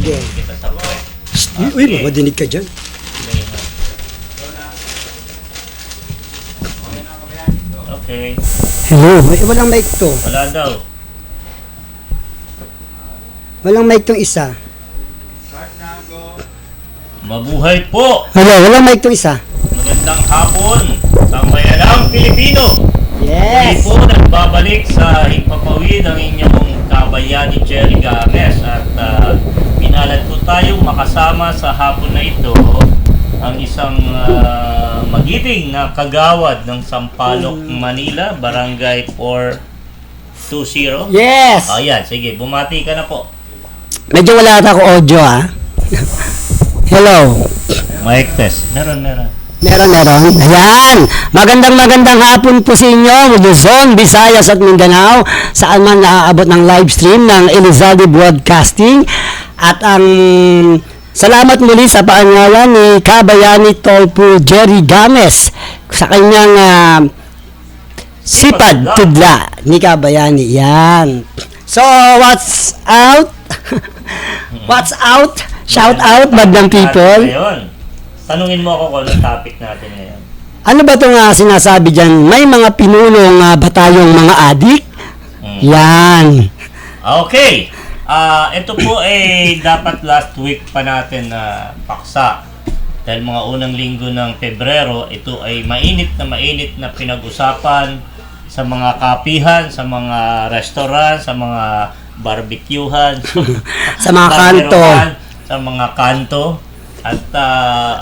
Sige. Kita sa puwet. Uy, madinig ka dyan. Okay. Hello. Walang mic to. Wala daw. Walang mic tong isa. Mabuhay po! Hello, walang mic tong isa. Magandang hapon sa bayanang Pilipino. Muli Yes. po nagbabalik sa Himpapawid ang inyong kabayani Jerry Games at pinalad po tayong makasama sa hapon na ito ang isang magiting na kagawad ng Sampaloc, Manila, Barangay 420. Yes. Ayan, sige, bumati ka na po. Medyo wala ata ako audio Hello. Mic test. Meron. Meron. Ayan. Magandang hapon po sa inyo, Luzon, Visayas at Mindanao, saan man naaabot ng live stream ng Elizalde Broadcasting. At ang salamat muli sa paangalan ni Kabayani Tolpo Jerry Games sa kanyang sipad tudla ni Kabayani. Yan. So, what's out? What's out? Shout out, Badlang people. Ngayon, tanungin mo ako kung anong topic natin ngayon. Ano ba itong sinasabi dyan? May mga pinulong ba tayong mga adik? Yan. Okay. Ito po ay dapat last week pa natin na paksa. Dahil mga unang linggo ng Pebrero, ito ay mainit na pinag-usapan sa mga kapihan, sa mga restaurant, sa mga barbecuehan, Sa mga kanto. sa mga kanto. At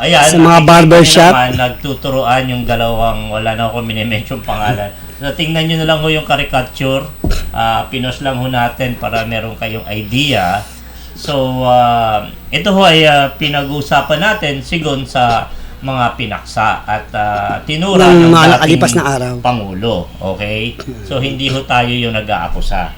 ayan, Sa mga barbershop. naman, nagtuturoan yung dalawang, wala na ako minimension pangalan. So, tingnan nyo na lang ho yung caricature. Pinos lang ho natin para meron kayong idea. So, ito ho ay pinag-uusapan natin sigon sa mga pinaksa at tinura Ng ng mga dating nakalipas na araw. Pangulo. Okay? So, hindi ho tayo yung nag-aakusa.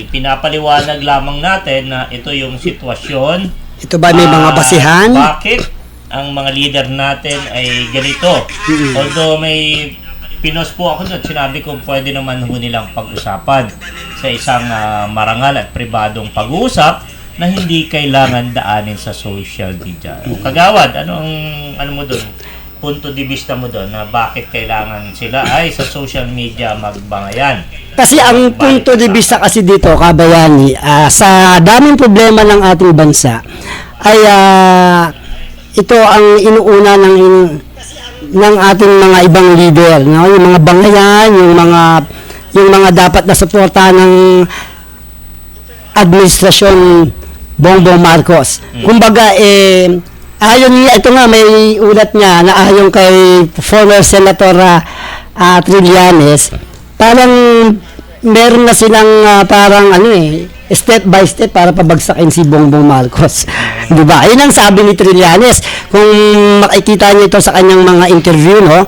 Pinapaliwanag lamang natin na ito yung sitwasyon. Ito ba may mga basihan? Bakit ang mga leader natin ay ganito? Although may pinos po ako doon, sinabi ko pwede naman ho nilang pag-usapan sa isang marangal at pribadong pag-uusap na hindi kailangan daanin sa social media. Kagawad, ano mo doon? Punto de vista mo doon na bakit kailangan sila ay sa social media magbangayan? Kasi ang punto de vista kasi dito, Kabayani, sa daming problema ng ating bansa, ay ito ang inuuna ng ating mga ibang leader, no? Yung mga bangayan, yung mga dapat na suportahan ng administrasyon Bongbong Marcos. Kumbaga, ayon niya, ito nga, may ulat niya na ayon kay former Senator Trillanes, parang meron na silang parang step by step para pabagsakin si Bongbong Marcos. Di ba? Ayun ang sabi ni Trillanes. Kung makikita niyo ito sa kanyang mga interview, no?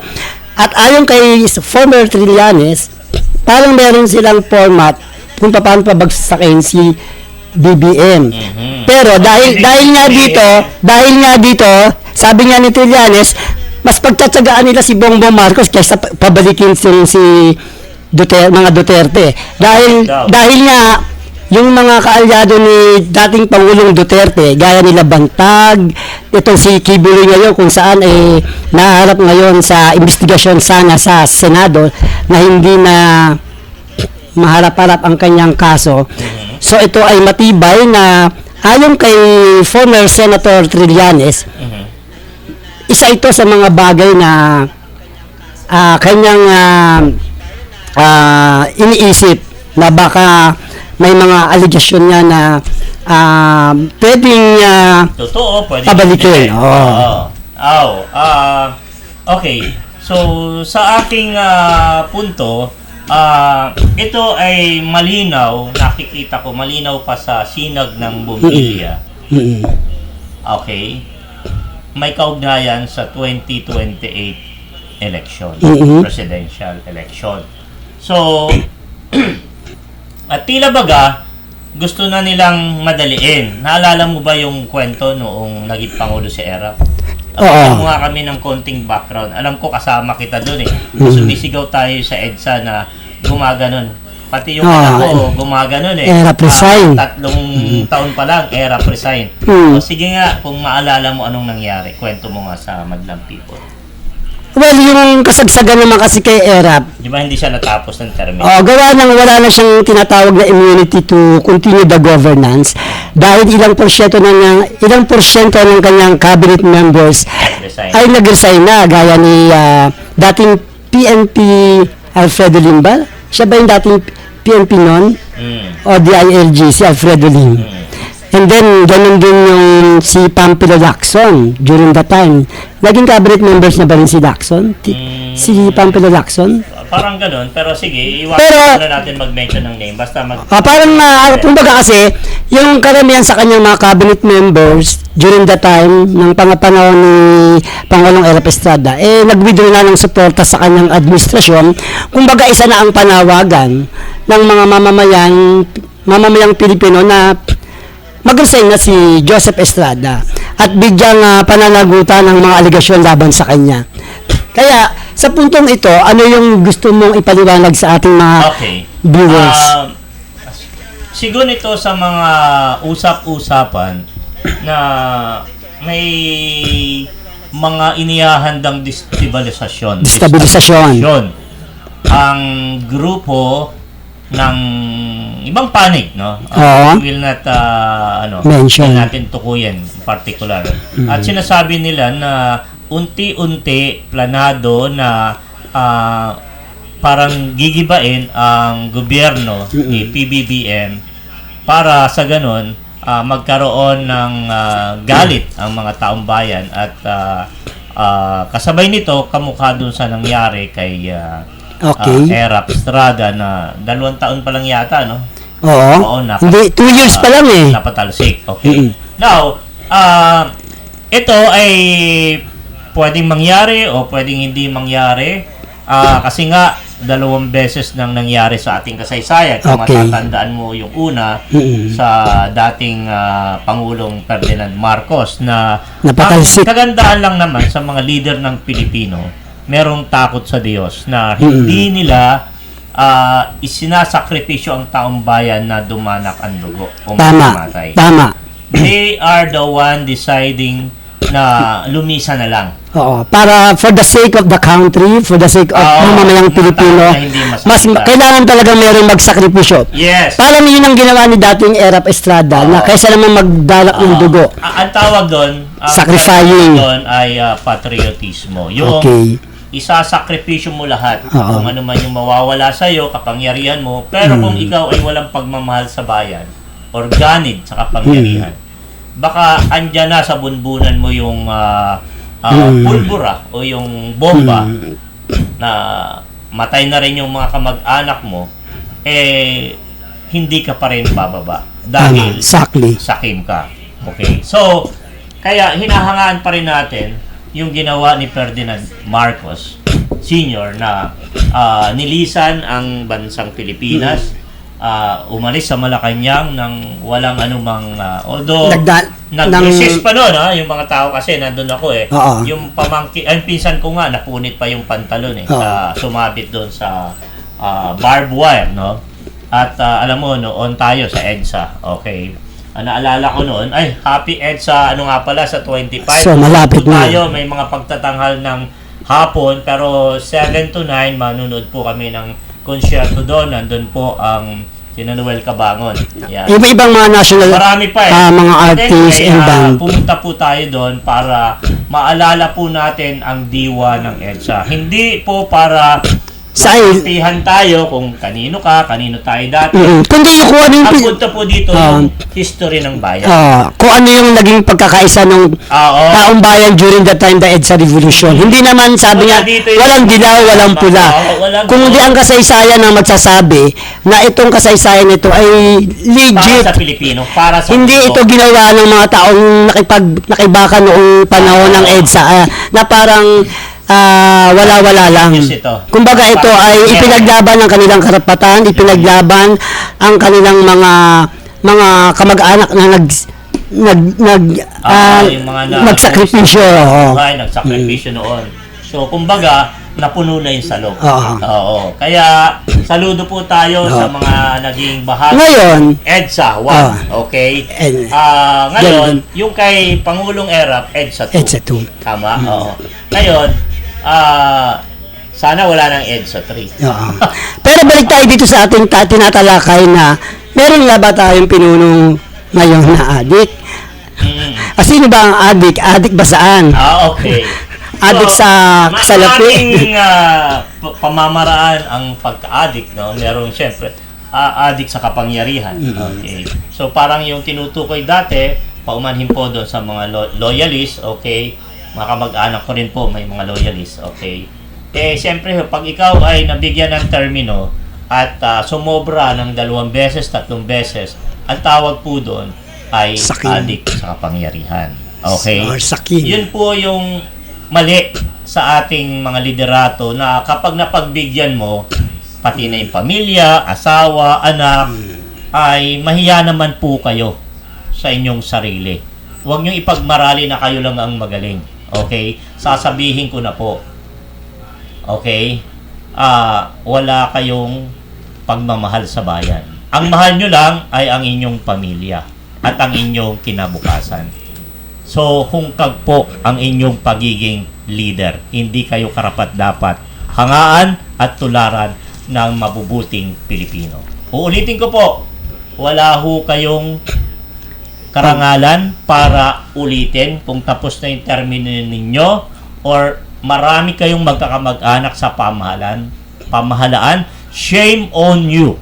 At ayon kay former Trillanes, parang meron silang format kung paano pabagsakin si BBM. Pero dahil nga dito, sabi nga ni Trillanes, mas pagtatsagaan nila si Bongbong Marcos kaysa pabalikin si mga Duterte. Dahil nga yung mga kaalyado ni dating Pangulong Duterte, gaya nila Bantag, itong si Kibuloy ngayon kung saan naharap ngayon sa investigasyon sana sa Senado na hindi na maharap-harap ang kanyang kaso. So ito ay matibay na ayon kay former Senator Trillanes, isa ito sa mga bagay na kanyang iniisip na baka may mga allegation niya na pwedeng Totoo, pwede pabalikin. Okay. So, sa aking punto, ito ay malinaw, nakikita ko, malinaw pa sa sinag ng bumilya. Okay. May kaugnayan sa 2028 election, presidential election. So, at tila baga, gusto na nilang madaliin. Naalala mo ba yung kwento noong naging Pangulo si Erap? Tapos nga kami ng konting background. Alam ko kasama kita doon eh. Sumisigaw tayo sa EDSA na gumaganon. Pati yung anak ko, gumaganon eh. Erap resign. 3 taon pa lang, Erap resign. Mm. So, sige nga, kung maalala mo anong nangyari, kwento mo nga sa Madlang People. Well, yung kasagsagan naman kasi kay Erap, Di ba hindi siya natapos ng term? gawa ng wala na siyang tinatawag na immunity to continue the governance dahil ilang porsyento ng kanyang cabinet members Resign. ay nag-resign na, gaya ni dating PNP Alfredo Lim ba? Siya ba yung dating PNP noon? O DILG, si Alfredo Lim. And then, ganun din yung si Pampilo Lacson during that time. Naging cabinet members na ba rin si Lacson? Si Pampilo Lacson? Parang ganun, pero sige, Pero- na natin mag-mention ng name. Basta Parang kumbaga kasi, yung karamihan sa kanyang mga cabinet members during the time ng pangapanahon ni Pangulong Erap Estrada, nag-withdraw na ng suporta sa kanyang administrasyon. Kumbaga, isa na ang panawagan ng mga mamamayang Pilipino na mag-resign na si Joseph Estrada at bigyang pananagutan ng mga aligasyon laban sa kanya. Kaya, sa puntong ito, ano yung gusto mong ipaliwanag sa ating mga okay. viewers? Siguro ito sa mga usap-usapan na may mga inihahandang destabilisasyon. Ang grupo ng ibang panig, no? Oo. We will not Mention. hindi natin tukuyin in particular. At sinasabi nila na unti-unti planado na parang gigibain ang gobyerno ni PBBM para sa ganun magkaroon ng galit ang mga taong bayan at kasabay nito kamukha dun sa nangyari kay Erap Estrada na 2 taon pa lang yata, no? Oo. Hindi, 2 years pa lang eh. Napatalsik. Okay. Now, ito ay pwedeng mangyari o pwedeng hindi mangyari kasi nga 2 beses nang nangyari sa ating kasaysayan. Kung matatandaan mo yung una sa dating Pangulong Ferdinand Marcos na napatalsik. Kagandaan lang naman sa mga leader ng Pilipino, merong takot sa Diyos na hindi nila isinasakripisyo ang taong bayan na dumanak ang dugo o mamatay. Tama. They are the one deciding na lumisa na lang. Oo. Para for the sake of the country, for the sake of mamamayang Pilipino, mas kailangan talaga merong magsakripisyo. Yes. Parang yun ang ginawa ni dating Erap Estrada na kaysa naman magdalak ng dugo. Ang tawag doon, sacrificing doon ay patriotismo. Yung isasakripisyo mo lahat. Kung ano man yung mawawala sa iyo, kapangyarihan mo, pero kung ikaw ay walang pagmamahal sa bayan, organid sa kapangyarihan, baka andyan na sa bunbunan mo yung pulbura o yung bomba na matay na rin yung mga kamag-anak mo, hindi ka pa rin bababa dahil sakim ka. Okay. So, kaya hinahangaan pa rin natin yung ginawa ni Ferdinand Marcos Sr. na nilisan ang bansang Pilipinas, umalis sa Malacanang nang walang anumang although nag-resist pa noon yung mga tao kasi nandun ako yung pinsan ko nga napunit pa yung pantalon sumabit doon sa barbed wire, no? At alam mo noon tayo sa EDSA, okay, naalala ko noon, happy EDSA, nga pala sa 25. So, malapit na. Tayo, may mga pagtatanghal ng hapon, pero 7 to 9, manunood po kami ng konsyerto doon. Nandun po ang sina Noel Cabangon. Yan. Iba-ibang mga national marami pa mga artists and band. Pumunta po tayo doon para maalala po natin ang diwa ng EDSA. Hindi po para magpihan tayo kung kanino tayo dati. Kundi kung ano yung ang punta po dito yung history ng bayan. Kung ano yung naging pagkakaisa ng taong bayan during the time the EDSA Revolution. Hindi naman sabi niya, walang dilaw, walang pula. Kung hindi ang kasaysayan ang magsasabi na itong kasaysayan nito ay legit. Para sa Pilipino, para sa hindi ito ginawa ng mga taong nakibaka noong panahon ng EDSA na parang wala-wala lang. Kumbaga ito ay ipinaglaban ang kanilang karapatan, ipinaglaban ang kanilang mga kamag-anak na nagsakripisyo. Nagsakripisyo noon. So kumbaga, napuno na yung salog. Oo. Oo. Kaya, saludo po tayo sa mga naging bahagi. Ngayon, EDSA 1. Okay? And- Ngayon, yung kay Pangulong Erap, EDSA 2. EDSA 2. Tama? Oo. Ngayon, sana wala ng EDSA 3. Oo. Pero balik tayo dito sa ating tinatalakay na meron nga ba tayong pinunong ngayon na adik? Sino ba ang adik? Adik ba saan? Okay. Adik sa salapi. Maraming pamamaraan ang pagka-addict, no? Meron siyempre addict sa kapangyarihan. Okay. So parang yung tinutukoy dati, paumanhin po doon sa mga loyalist, okay? Mga kamag-anak ko rin po may mga loyalist, okay? Siyempre pag ikaw ay nabigyan ng termino at sumobra ng 2 beses, 3 beses, ang tawag po doon ay Sakin. addict sa kapangyarihan. Okay? Or sakin. Yun po yung mali sa ating mga liderato na kapag napagbigyan mo, pati na yung pamilya, asawa, anak, ay mahiya naman po kayo sa inyong sarili. Huwag nyo ipagmarali na kayo lang ang magaling. Okay? Sasabihin ko na po. Okay? Wala kayong pagmamahal sa bayan. Ang mahal nyo lang ay ang inyong pamilya at ang inyong kinabukasan. So, hungkag po ang inyong pagiging leader. Hindi kayo karapat-dapat hangaan at tularan ng mabubuting Pilipino. Uulitin ko po, wala ho kayong karangalan para ulitin kung tapos na yung termino ninyo or marami kayong magkakamag-anak sa pamahalaan. Shame on you.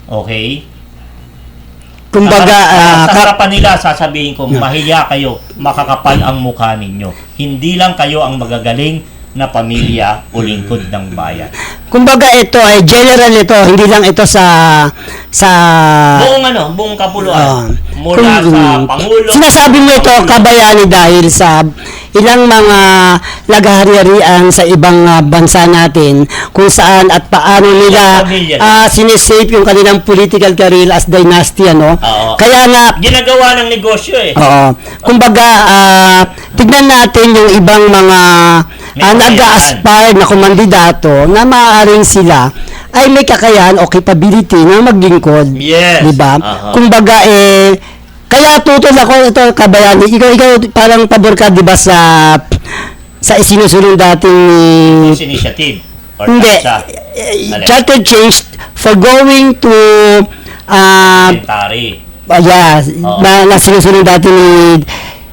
Okay? Kumbaga, sa harapan nila, sasabihin ko, mahiya kayo, makakapal ang mukha ninyo. Hindi lang kayo ang magagaling na pamilya o lingkod ng bayan. kumbaga ito ay general ito, hindi lang ito sa Buong kapuluan. Mula sa Pangulo. Sinasabi mo ito kabayani dahil sa ilang mga laghari-harian sa ibang bansa natin kung saan at paano nila sinisave yung kanilang political career as dynasty, ano? Oo. Kaya nga Ginagawa ng negosyo eh. oo. Kumbaga, tignan natin yung ibang mga nag-aspire na kumandidato na maaaring sila ay may kakayahan o capability na maglingkod. Yes. Diba? Aha. Kumbaga, kaya tutol ako ito, kabayani. Ikaw parang pabor ka, diba, sa isinusulong dating Initiative. Or hindi, charter change for going to Parliamentary. yeah, na sinusunod dati ni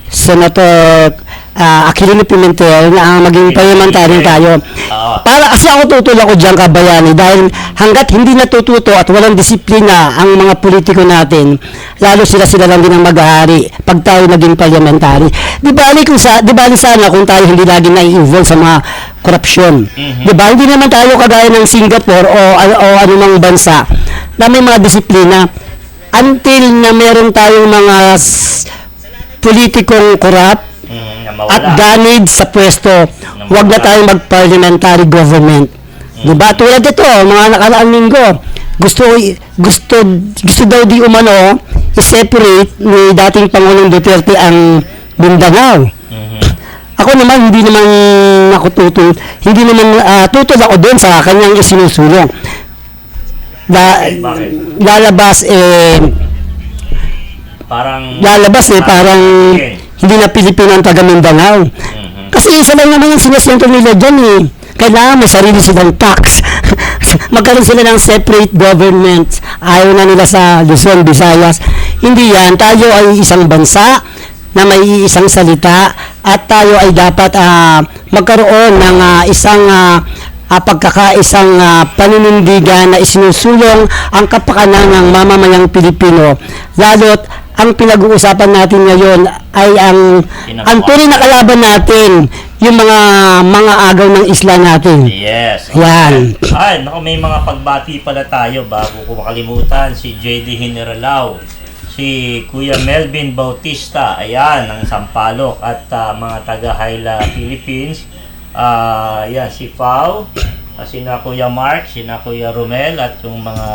Senator Aquilino Pimentel na maging parliamentary tayo. Para kasi ako tutol ako dyan, kabayani, dahil hanggat hindi natututo at walang disiplina ang mga politiko natin, lalo sila lang din ang mag-ahari pag tayo naging parliamentary. Di bali sana kung tayo hindi lagi na-involve sa mga korupsyon. Di ba? Hindi naman tayo kagaya ng Singapore o anumang bansa na may mga disiplina until na meron tayong mga politikong korap at ganid sa pwesto, huwag na tayong mag-parliamentary government. Diba? Tulad ito, mga nakaraang linggo, gusto daw di umano i-separate ni dating Pangulong Duterte ang Mindanao. Ako naman, hindi naman tutol ako doon sa kanyang isinusulong. Parang hindi na Pilipino ang taga Mindanao. Kasi isa lang naman yung sinasentro nila dyan eh. Kailangan may sarili silang tax. Magkaroon sila ng separate government. Ayaw na nila sa Luzon, Visayas. Hindi yan. Tayo ay isang bansa na may isang salita at tayo ay dapat magkaroon ng isang pagkakaisang paninindigan na isinusulong ang kapakanan ng mamamayang Pilipino. Lalo't ang pinag-uusapan natin ngayon ay ang tunay na kalaban natin, yung mga agaw ng isla natin. Yes. Yan. Ay, naku, may mga pagbati pala tayo bago ko makalimutan. Si JD Generalao, si Kuya Melvin Bautista, ayan, ng Sampaloc, at mga taga-Hyla, Philippines. Yan, si Pao, sina Kuya Mark, sina Kuya Romel, at yung mga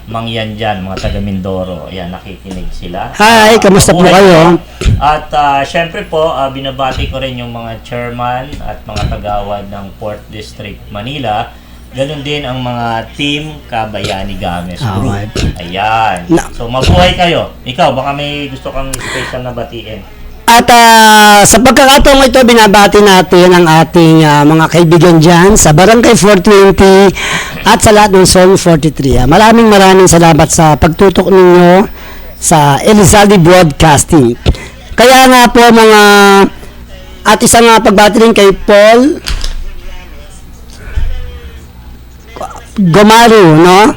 mangyan dyan, mga taga Mindoro. Ayan, nakikinig sila. Hi, kamusta po kayo? At syempre po, binabati ko rin yung mga chairman at mga kagawad ng 4th District Manila. Ganon din ang mga team Kabayani Games Group. Alright. Ayan. So mabuhay kayo. Ikaw, baka may gusto kang special na batiin. At sa pagkakataong ito, binabati natin ang ating mga kaibigan dyan sa Barangay 420 at sa lahat ng Zone 43. Maraming salamat sa pagtutok ninyo sa Elizalde Broadcasting. Kaya nga po at isang pagbati rin kay Paul Gomaru, no?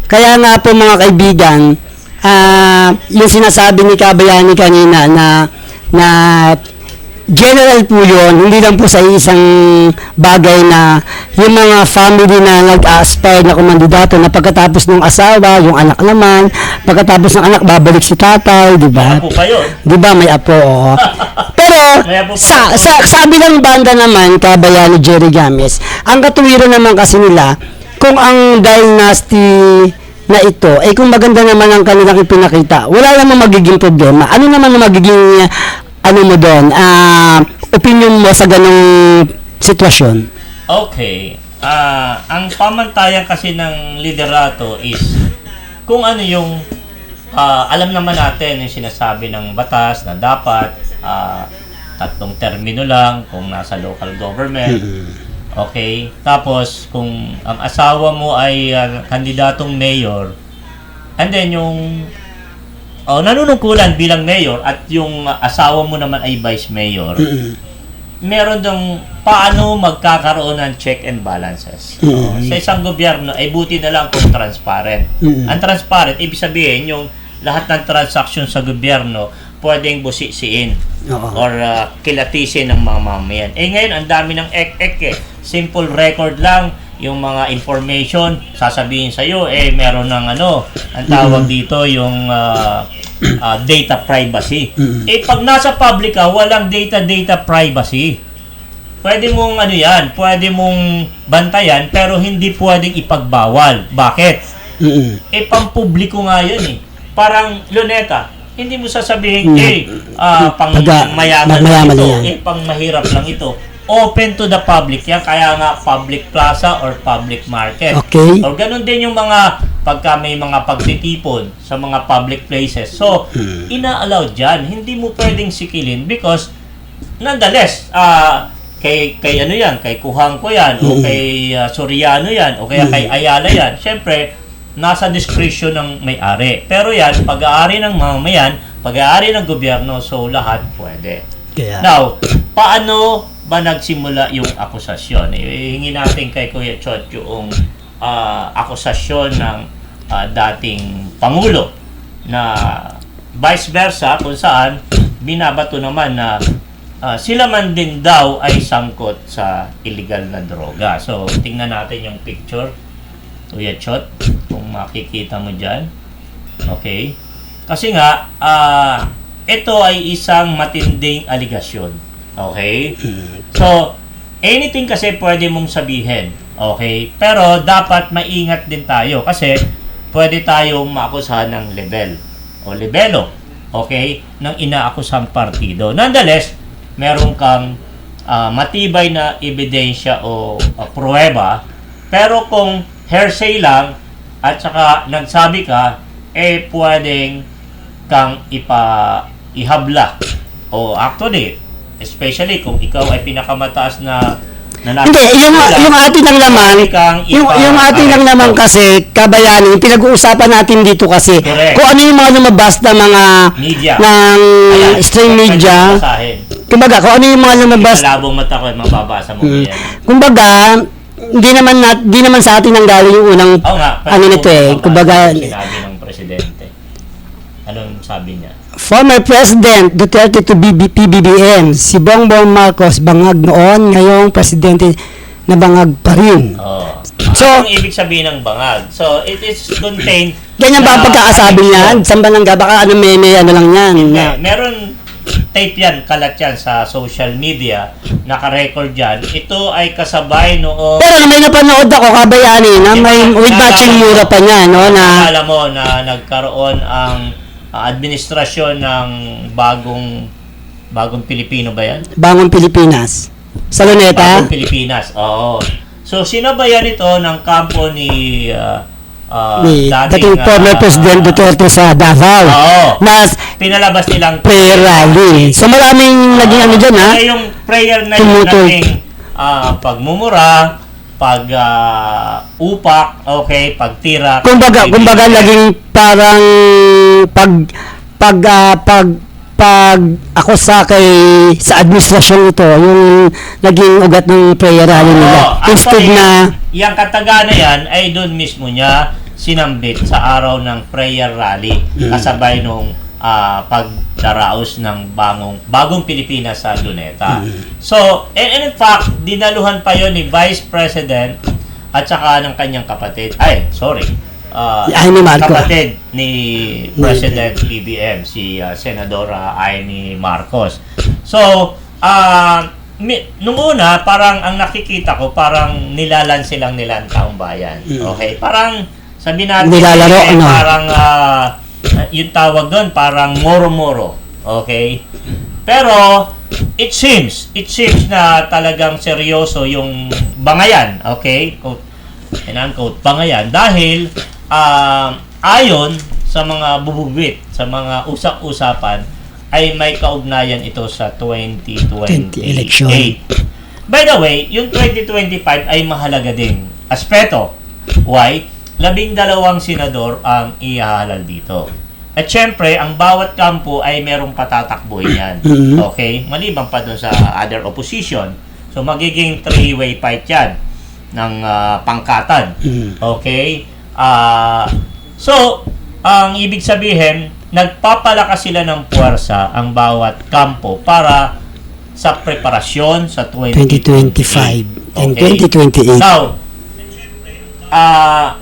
Kaya nga po mga kaibigan, yung sinasabi ni Kabayani kanina na general po yun, hindi lang po sa isang bagay na yung mga family na nag-aspire na kumandidato na pagkatapos ng asawa, yung anak naman, pagkatapos ng anak, babalik si tatay, di ba? May apo pa yun. Di ba, may apo, oo. Pero, sa bilang banda naman, Kabayani Jerry Games, ang katuwiran naman kasi nila, kung ang dynasty na ito, kung maganda naman ang kanilang ipinakita, wala namang magiging problema. Ano naman ang magiging, opinion mo sa ganong sitwasyon? Okay. Ang pamantayan kasi ng liderato is kung ano yung alam naman natin yung sinasabi ng batas na dapat 3 termino lang kung nasa local government. Okay? Tapos, kung ang asawa mo ay kandidatong mayor, and then yung nanunungkulan bilang mayor at yung asawa mo naman ay vice mayor, meron dong paano magkakaroon ng check and balances. Sa isang gobyerno, ay buti na lang kung transparent. Ang transparent, ibig sabihin, yung lahat ng transaksyon sa gobyerno, pwedeng busisiin or kilatisin ng mga mamayan. Ngayon, ang dami ng ek-ek simple record lang, yung mga information, sasabihin sa'yo, meron ng ang tawag dito, yung data privacy. Pag nasa public ka, walang data privacy. Pwede mong pwede mong bantayan, pero hindi pwedeng ipagbawal. Bakit? Pampubliko nga yan Parang luneta, hindi mo sasabihin, pang mayaman lang ito, pang mahirap lang ito. Open to the public yan, kaya nga public plaza or public market. Okay. Or ganun din yung mga pagka may mga pagtitipon sa mga public places. So, ina-allow dyan. Hindi mo pwedeng sikilin because nonetheless, kay kay Kuhangko yan, o kay Soriano yan, o kaya kay Ayala yan. Siyempre, nasa discretion ng may-ari. Pero yan, pag-aari ng mamayan, pag-aari ng gobyerno, so lahat pwede. Now, paano ba nagsimula yung akusasyon? Hihingi natin kay Kuya Chot yung akusasyon ng dating Pangulo na vice versa kung saan binabato naman na sila man din daw ay sangkot sa illegal na droga. So, tingnan natin yung picture. Kuya Chot, kung makikita mo dyan. Okay. Kasi nga, ito ay isang matinding aligasyon. Okay? So, anything kasi pwede mong sabihin. Okay? Pero dapat maingat din tayo kasi pwede tayong maakusahan ng level o lebelo. Okay? Ng inaakusang partido. Nonetheless, meron kang matibay na ebidensya o pruweba. Pero kung hearsay lang at saka nagsabi ka, pwedeng kang ihabla. O actually, especially kung ikaw ay pinakamataas na hindi, yung atin lang naman, yung atin lang naman kasi, Kabayani, yung pinag-uusapan natin dito kasi, correct, kung ano yung mga lumabas na mga media, ng stream media, kumbaga, kung ano yung mga lumabas, malabong mata ko, mababasa mo yan. Kumbaga, di naman sa atin ang galing yung unang, nito kumbaga, sinabi ng presidente. Anong sabi niya? Former President Duterte to PBBM, si Bongbong Marcos bangag noon, ngayong presidente na bangag pa rin. So, anong ibig sabihin ng bangag? So, it is contained. Ganyan ba pagkakasabi niyan? Saan ba nangga? Baka meme, lang yan. Meron tape yan, kalat yan sa social media, naka-record yan. Ito ay kasabay noong... Pero may napanood ako, Kabayani, na may with matching mura pa niya, no? Na, alam mo na nagkaroon ang administrasyon ng bagong Pilipino ba yan? Bangon Pilipinas. Sa Luneta? Bagong Pilipinas, oo. So, sinabayan ito ng kampo ni Dating former President Duterte sa Davao. Oo. Na Pinalabas nilang prayer rally. So maraming naging ano dyan, ha? Kaya yung prayer na yun naging pagmumura, upak, okay, pagtira. Kumbaga naging parang pag ako sa administrasyon ito, yung naging ugat ng prayer rally nila. Instead Actually, na yung kataga na yan ay doon mismo niya sinambit sa araw ng prayer rally kasabay nung pagdaraos ng bagong Pilipinas sa Luneta. So, and in fact, dinaluhan pa yon ni Vice President at saka ng kanyang kapatid. Amy Marcos. Kapatid ni President PBM, si Senadora Amy Marcos. So, nung una, parang ang nakikita ko, parang nilalan nila ang taong bayan. Okay? Parang, sabi natin, Nilalaro, ano? parang, yung tawag doon, parang moro-moro. Okay? Pero, it seems na talagang seryoso yung bangayan. Okay? Quote, bangayan. Dahil, ayon sa mga bubugwit, sa mga usap-usapan, ay may kaugnayan ito sa 2028. election. By the way, yung 2025 ay mahalaga ding aspeto. Why? 12 senador ang ihahalal dito. At syempre, ang bawat kampo ay merong patatakbuhin yan. Okay? Maliban pa dun sa other opposition. So, magiging three-way fight yan ng pangkatan. Okay? So, ang ibig sabihin, nagpapalakas sila ng puwersa ang bawat kampo para sa preparasyon sa 2025 2025 and Okay. 2028. Now,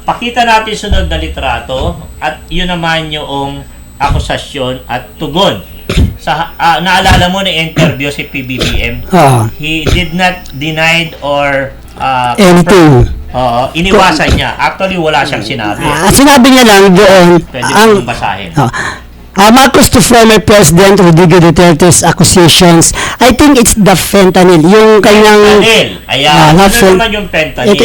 pakita natin sunod na litrato at yun naman yung akusasyon at tugon. Naalala mo na interview si PBBM? He did not denied or Anything. iniwasan niya. Actually, wala siyang sinabi. Sinabi niya lang doon, Pwede mo basahin. Marcos to former President Rodrigo Duterte's accusations, I think it's the fentanyl. Yung kanyang... Fentanyl. Ayan. Ano naman yung fentanyl?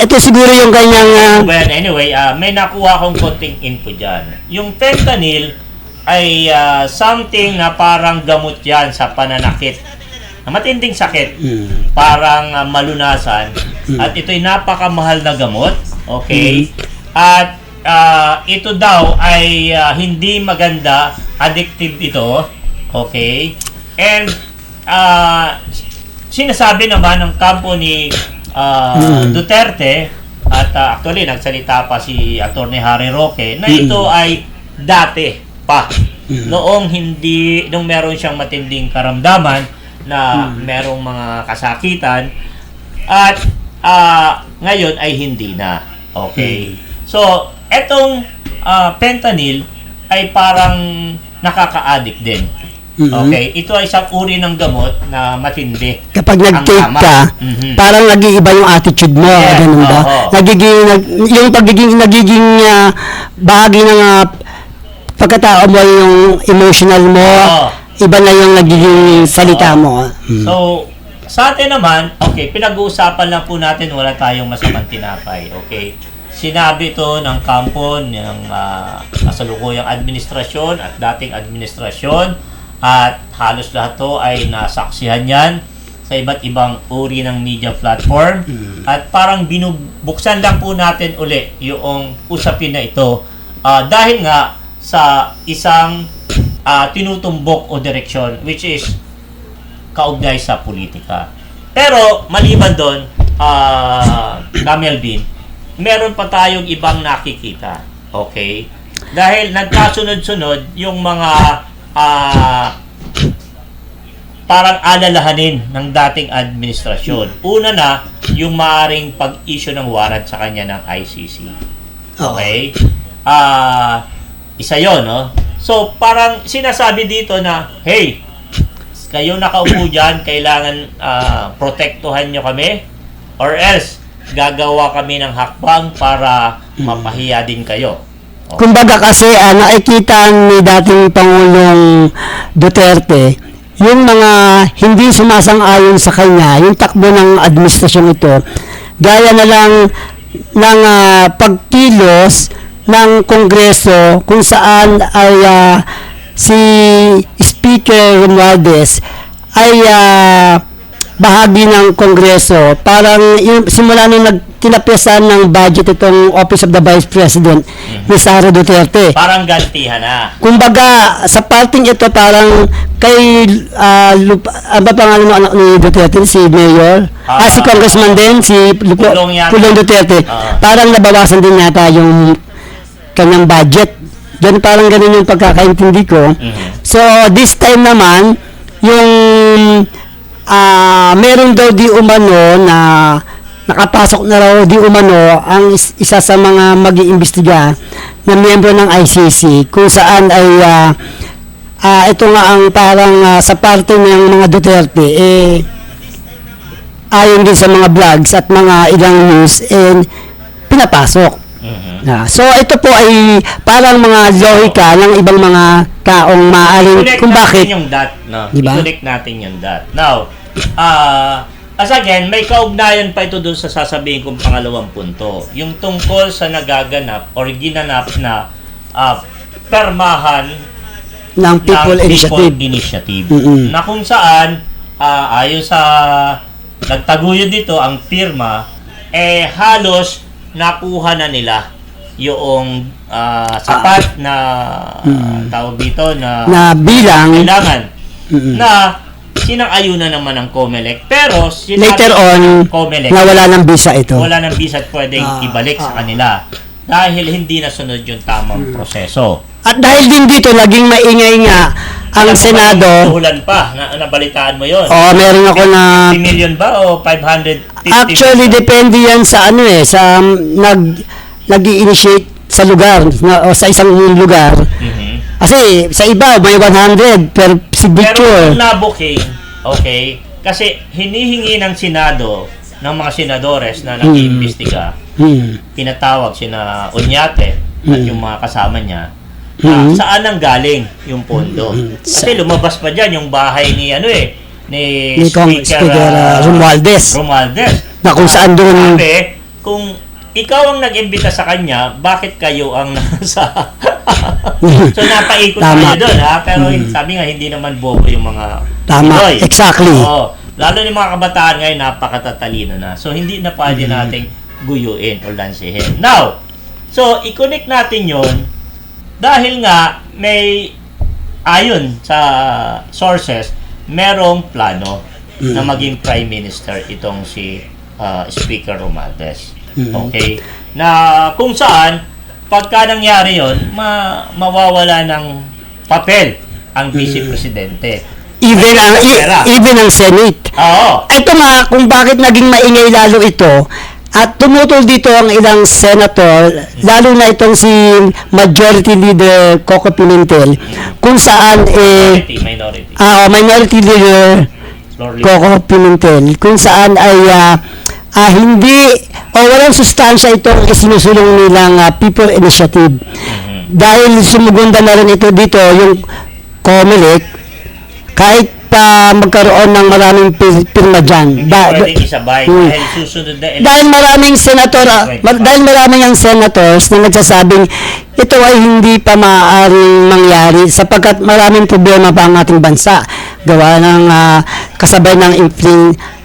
Ito siguro yung kanyang... Well, anyway, may nakuha akong konting info dyan. Yung fentanyl ay something na parang gamot yan sa pananakit. Matinding sakit. Parang malunasan. At ito'y napakamahal na gamot. Okay? At ito daw ay hindi maganda, addictive ito. Okay? And sinasabi naman ng kampo ni Duterte at actually nagsalita pa si Atty. Harry Roque na ito ay dati pa. Nung meron siyang matinding karamdaman na merong mga kasakitan at ngayon ay hindi na. Okay? So, etong fentanyl ay parang nakaka-addict din. Okay? Ito ay isang uri ng gamot na matindi. Kapag nag-take ka, parang nag-iiba yung attitude mo. Yes, Ganun ba? Yung nagiging bahagi ng pagkatao mo, yung emotional mo, iba na yung nagiging salita mo. So, sa atin naman, okay, pinag-uusapan lang po natin, wala tayong masamang tinapay. Okay? Sinabi ito ng kampo ng kasalukuyang administrasyon at dating administrasyon at halos lahat to ay nasaksihan yan sa iba't ibang uri ng media platform at parang binubuksan lang po natin uli yung usapin na ito dahil nga sa isang tinutumbok o direksyon which is kaugnay sa politika. Pero maliban doon, Melvin, meron pa tayong ibang nakikita. Okay? Dahil nagkasunod-sunod yung mga parang alalahanin ng dating administrasyon. Una na, yung maaring pag-issue ng warrant sa kanya ng ICC. Okay? Isa yon, no? So, parang sinasabi dito na, hey, kayo nakaupo dyan, kailangan protektuhan nyo kami or else gagawa kami ng hakbang para mapahiya din kayo. Kumbaga kasi nakikita ni dating Pangulong Duterte yung mga hindi sumasang-ayon sa kanya, yung takbo ng administrasyon ito, gaya na lang ng pagkilos ng Kongreso kung saan ay si Speaker Romualdez ay bahagi ng Kongreso. Parang yung, simula nung tinapisan ng budget itong Office of the Vice President ni Sara Duterte. Parang gantihan na. Kumbaga, sa parting ito, parang kay, ano ba pangalan ng anak ni Duterte? Si Mayor? Si Congressman din, si Pulong Duterte. Parang nabawasan din yata yung kanyang budget. Yan, parang ganun yung pagkakaintindi ko. So, this time naman, yung meron daw di umano na nakapasok na raw di umano ang isa sa mga mag-iimbestiga na miyembro ng ICC kung saan ay ito nga ang parang sa parte ng mga Duterte ayon din sa mga blogs at mga ilang news pinapasok. So ito po ay parang mga lohika ng ibang mga taong maaaring kung bakit yung dot, no? Diba? I-connect natin yung dot. Now, as again, may kaugnayan pa ito dun sa sasabihin kong pangalawang punto. Yung tungkol sa nagaganap or ginanap na permahan ng People Initiative. Na kung saan, ayon sa nagtaguyod dito, ang pirma, halos nakuha na nila yung sapat na tawag dito na bilang kailangan na sinang-ayunan naman ng COMELEC, pero later on COMELEC na wala ng visa ito. Wala ng visa at pwedeng ibalik sa kanila dahil hindi nasunod yung tamang proseso. At dahil din dito, laging maingay nga ang Senado. Tuhulan pa, nabalitaan mo yun. Meron ako na 50 million ba o 550 actually, million? depende yan sa sa nag-i-initiate sa lugar o sa isang lugar. Kasi sa iba, may 100 per signature. Pero kung nabuking, okay, kasi hinihingi ng Senado, ng mga senadores na nag-iimbestiga, tinatawag sina Oñate at yung mga kasama niya, saan ang galing yung pondo. Kasi lumabas pa dyan yung bahay ni ni Speaker Romualdez. Na kung saan doon. Sabi, kung ikaw ang nag-imbita sa kanya, bakit kayo ang nasa... So, napaikot tayo doon, pero sabi nga, hindi naman bobo yung mga Pinoy. Exactly. Lalo yung mga kabataan ngayon, napakatatalino na. So, hindi na pwede nating guyuin o lansihin. Now, so, i-connect natin yon dahil nga, may, ayon sa sources, merong plano na maging Prime Minister itong si Speaker Romualdez. Okay? Na kung saan, pagka nangyari yon, mawawala ng papel ang Vice Presidente. Even ang Senate. Oo. Ito nga, kung bakit naging maingay lalo ito, at tumutol dito ang ilang senator, lalo na itong si Majority Leader Coco Pimentel, kung saan Minority Leader Coco Pimentel, kung saan ay hindi o walang sustansya itong isinusulong nilang People Initiative. Dahil sumugunda na rin ito dito yung COMELEC, kahit pa magkaroon ng maraming pirma dyan. Pwedeng isabay dahil susunod na dahil maraming senator, dahil maraming ang senators na nagsasabing ito ay hindi pa maaaring mangyari sapagkat maraming problema pa ang ating bansa. Gawa ng kasabay ng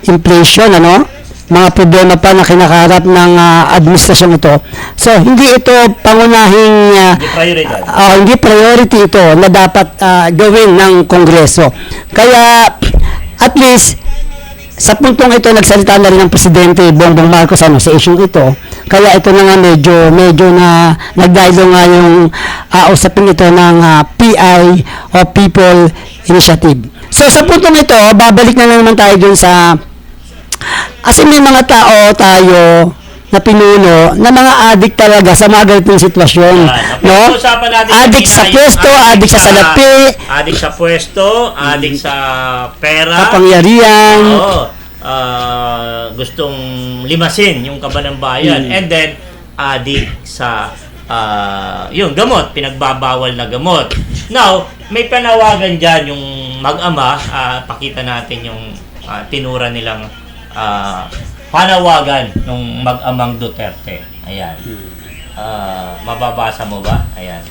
inflation, mga problema pa na kinakaharap ng administrasyon ito. So, hindi ito pangunahing hindi priority ito na dapat gawin ng Kongreso. Kaya, at least, sa puntong ito, nagsalita na rin ng Presidente Bongbong Marcos sa issue ito. Kaya ito na nga medyo na nagdahilo nga yung usapin ito ng PI o People Initiative. So, sa puntong ito, babalik na naman tayo dun sa kasi may mga tao tayo na pinuno na mga adik talaga sa mga ganitong sitwasyon. Adik sa pwesto, adik sa salapi, adik sa pwesto, adik sa pera, kapangyarihan, gustong limasin yung kaban ng bayan, and then adik sa yung gamot, pinagbabawal na gamot. Now, may panawagan dyan yung mag-ama, pakita natin yung tinura nilang panawagan ng mag-amang Duterte. Ayan. Mababasa mo ba? Ayan.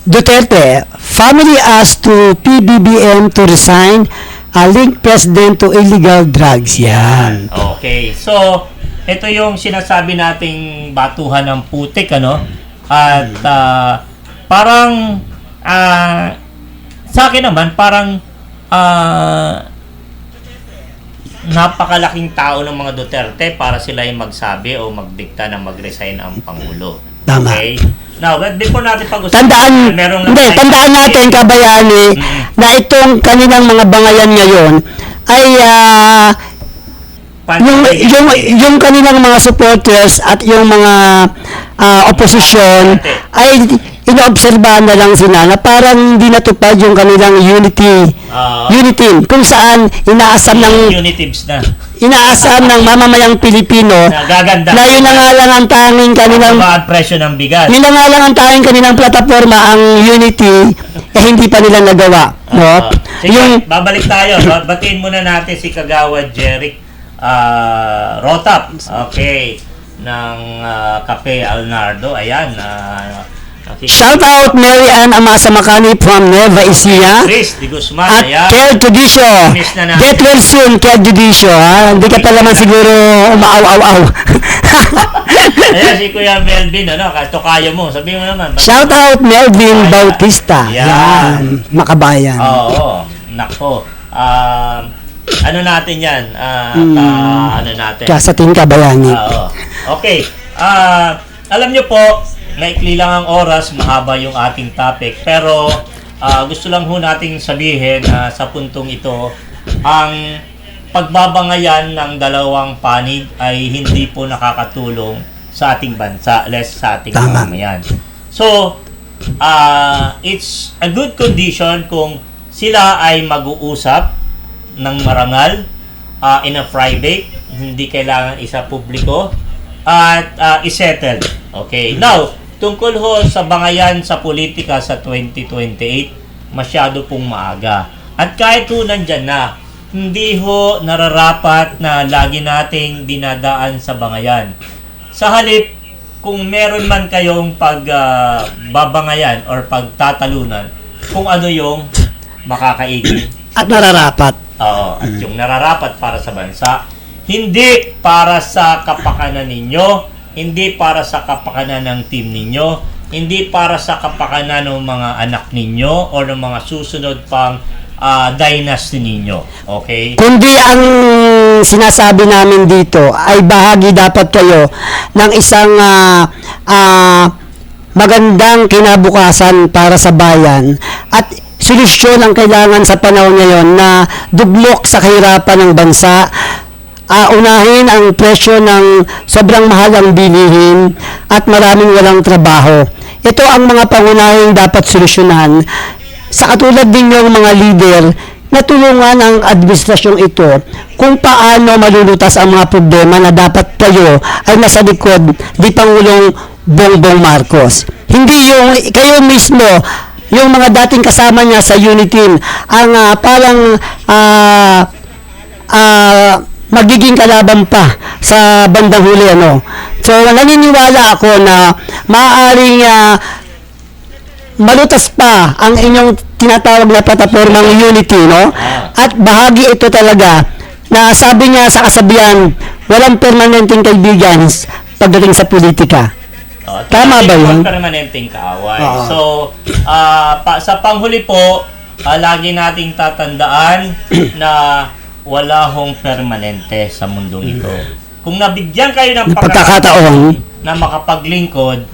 Duterte, family asked to PBBM to resign, link president to illegal drugs. Yan. Okay. So, ito yung sinasabi nating batuhan ng putik, ano? At parang sa akin naman, parang napakalaking tao ng mga Duterte para sila yung magsabi o magdikta na mag-resign ang Pangulo. Tama. Okay? Now, before natin pag-usapan, tandaan natin, kabayani, na itong kanilang mga bangayan ngayon ay yung kanilang mga supporters at yung mga opposition ay inoobserbahan na lang sila na parang hindi natupad yung kanilang unity kung saan inaasam ng mamamayang Pilipino na yun na nga lang ang tanging kanilang presyo ng bigas. Yun na nga lang ang tanging kanilang plataforma, ang unity, hindi pa nila nagawa. No? Sige, babalik tayo. Batiin muna natin si Kagawad Jeric Rotap. Okay. Ng Cafe Alnardo. Ayan. Shout out Mary Ann Amasa Makani from Nueva Ecija. Chris Di Guzman. At Kel Judicio. Get well soon, Kel Judicio. Hindi ka pa naman siguro umaaw-aw-aw. Ayan si Kuya Melvin. Tokayo mo. Sabihin mo naman. Shout out Melvin Bautista. Yan. Makabayan. Oo. Nako. Ano natin yan? Ano natin? Kasatin Kabayani. Okay. Alam nyo po, maikli lang ang oras, mahaba yung ating topic. Pero gusto lang ho nating sabihin sa puntong ito, ang pagbabangayan ng dalawang panig ay hindi po nakakatulong sa ating bansa, less sa ating mamamayan. So, it's a good condition kung sila ay mag-uusap ng marangal in a private, hindi kailangan isa publiko, at isettle. Okay. Now, tungkol ho sa bangayan sa politika sa 2028, masyado pong maaga. At kahit ho nandyan na, hindi ho nararapat na lagi nating dinadaan sa bangayan. Sa halip, kung meron man kayong pagbabangayan or pagtatalunan, kung ano yung makakaigil. At nararapat. Oo, at yung nararapat para sa bansa, hindi para sa kapakanan ninyo, hindi para sa kapakanan ng team ninyo, hindi para sa kapakanan ng mga anak ninyo o ng mga susunod pang dynasty ninyo. Okay? Kundi ang sinasabi namin dito ay bahagi dapat kayo ng isang magandang kinabukasan para sa bayan at solusyon ang kailangan sa panahon ngayon na duglok sa kahirapan ng bansa. Unahin ang presyo ng sobrang mahal ang bilihin at maraming walang trabaho. Ito ang mga pangunahing dapat solusyonan sa katulad din yung mga leader na tulungan ang administrasyong ito kung paano malulutas ang mga problema na dapat kayo ay nasa likod di Pangulong Bongbong Marcos. Hindi yung kayo mismo, yung mga dating kasama niya sa Unity, ang magiging kalaban pa sa bandang huli, So, naniniwala ako na maaaring malutas pa ang inyong tinatawag na platapormang Unity, At bahagi ito talaga na sabi niya sa kasabihan, walang permanenteng kaibigan pagdating sa politika. Tama ba yun? Permanenteng kaaway. So, sa panghuli po, lagi nating tatandaan na wala hong permanente sa mundong ito. Kung nabigyan kayo ng pagkakataon na makapaglingkod,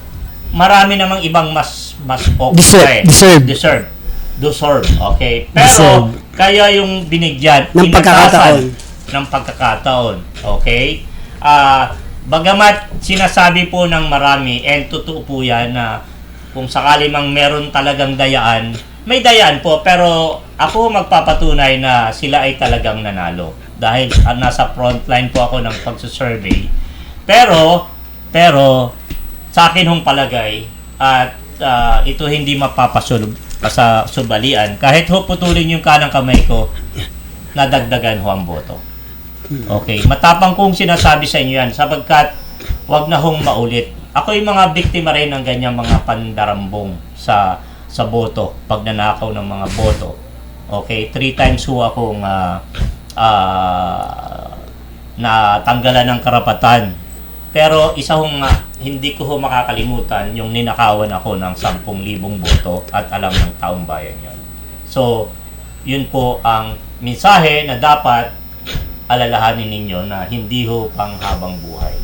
marami namang ibang mas okay. Deserve. Okay. Pero kaya yung binigyan ng pagkakataon. Okay? Bagamat sinasabi po ng marami, and totoo po yan na kung sakali mang meron talagang dayaan, may dayaan po, pero ako magpapatunay na sila ay talagang nanalo. Dahil nasa frontline po ako ng pagsusurvey. Pero, sa akin hong palagay, at ito hindi sa subalian. Kahit ho putulin yung kanang kamay ko, nadagdagan ho ang boto. Okay, matapang kong sinasabi sa inyo yan sapagkat wag na hong maulit. Ako yung mga biktima rin ng ganyang mga pandarambong sa boto, pag nanakaw ng mga boto. Okay, 3 times ho akong natanggalan ng karapatan. Pero isa hong hindi ko ho makakalimutan yung ninakawan ako ng 10,000 boto at alam ng taong bayan yon. So, yun po ang mensahe na dapat alalahanin ninyo na hindi ho panghabang buhay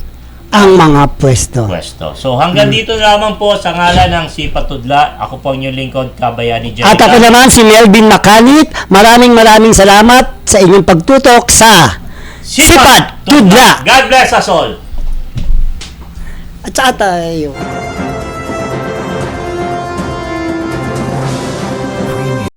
Ang mga pwesto. So hanggang dito lamang po sa ngalan ng Sipat Tudla. Ako po ang inyong lingkod, Kabayani Jerica. At ako naman si Melvin Makanit. Maraming salamat sa inyong pagtutok sa Sipat Tudla. God bless us all. At saka tayo.